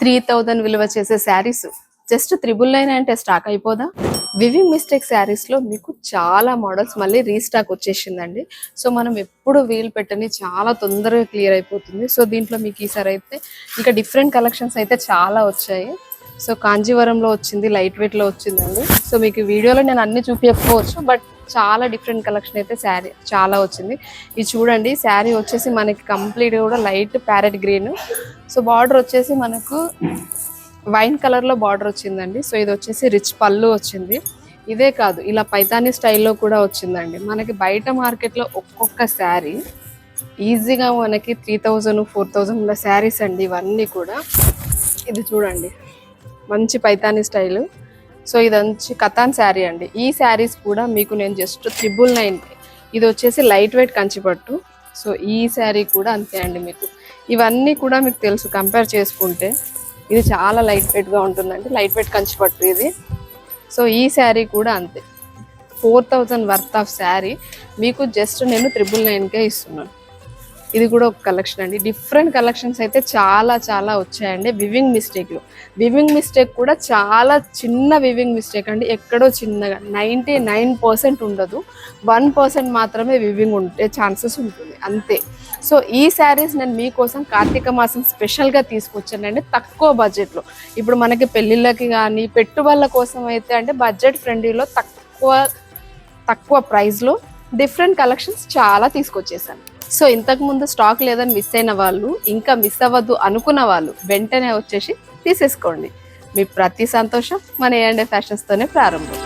3000 విలువ చేసే శారీస్ జస్ట్ 999 అంటే స్టాక్ అయిపోదా? వివింగ్ మిస్టేక్ శారీస్ లో మీకు చాలా మోడల్స్ మళ్ళీ రీస్టాక్ వచ్చేసిందండి. సో మనం ఎప్పుడు వీలు పెట్టని చాలా తొందరగా క్లియర్ అయిపోతుంది. సో దీంట్లో మీకు ఈసారి అయితే ఇంకా డిఫరెంట్ కలెక్షన్స్ అయితే చాలా వచ్చాయి. సో కాంజీవరంలో వచ్చింది, లైట్ వెయిట్ లో వచ్చిందండి. సో మీకు వీడియోలో నేను అన్ని చూపించకపోవచ్చు, బట్ చాలా డిఫరెంట్ కలెక్షన్ అయితే శారీ చాలా వచ్చింది. ఇది చూడండి, శారీ వచ్చేసి మనకి కంప్లీట్ కూడా light parrot green. So border వచ్చేసి మనకు వైన్ కలర్ లో బార్డర్ వచ్చిందండి. సో ఇది వచ్చేసి రిచ్ పళ్ళు వచ్చింది. ఇదే కాదు, ఇలా పైతానీ స్టైల్లో కూడా వచ్చిందండి. మనకి బయట మార్కెట్లో ఒక్కొక్క శారీ ఈజీగా మనకి 3000 4000 ఉన్న శారీస్ అండి ఇవన్నీ కూడా. ఇది చూడండి, మంచి పైతానీ స్టైలు. సో ఇది మంచి కతాన్ శారీ అండి. ఈ శారీస్ కూడా మీకు నేను జస్ట్ 999. ఇది వచ్చేసి లైట్ వెయిట్ కంచిపట్టు. సో ఈ శారీ కూడా అంతే అండి. మీకు ఇవన్నీ కూడా మీకు తెలుసు, కంపేర్ చేసుకుంటే ఇది చాలా లైట్ వెయిట్గా ఉంటుందండి. లైట్ వెయిట్ కంచిపట్టు ఇది. సో ఈ శారీ కూడా అంతే, 4000 వర్త్ ఆఫ్ శారీ మీకు జస్ట్ నేను 999కే ఇస్తున్నాను. ఇది కూడా ఒక కలెక్షన్ అండి. డిఫరెంట్ కలెక్షన్స్ అయితే చాలా చాలా వచ్చాయండి. వివింగ్ మిస్టేక్ కూడా చాలా చిన్న వివింగ్ మిస్టేక్ అండి. ఎక్కడో చిన్నగా 99% ఉండదు, 1% మాత్రమే వివింగ్ ఉంటే ఛాన్సెస్ ఉంటుంది అంతే. సో ఈ శారీస్ నేను మీకోసం కార్తీక మాసం స్పెషల్గా తీసుకొచ్చానండి, తక్కువ బడ్జెట్లో. ఇప్పుడు మనకి పెళ్ళిళ్ళకి కానీ పెట్టుబడుల కోసం అయితే అంటే బడ్జెట్ ఫ్రెండ్లీలో తక్కువ ప్రైస్లో డిఫరెంట్ కలెక్షన్స్ చాలా తీసుకొచ్చేసాను. సో ఇంతకుముందు స్టాక్ లేదని మిస్ అయిన వాళ్ళు, ఇంకా మిస్ అవ్వద్దు అనుకున్న వాళ్ళు వెంటనే వచ్చేసి తీసేసుకోండి. మీ ప్రతి సంతోషం మన A&A ఫ్యాషన్స్తోనే ప్రారంభం.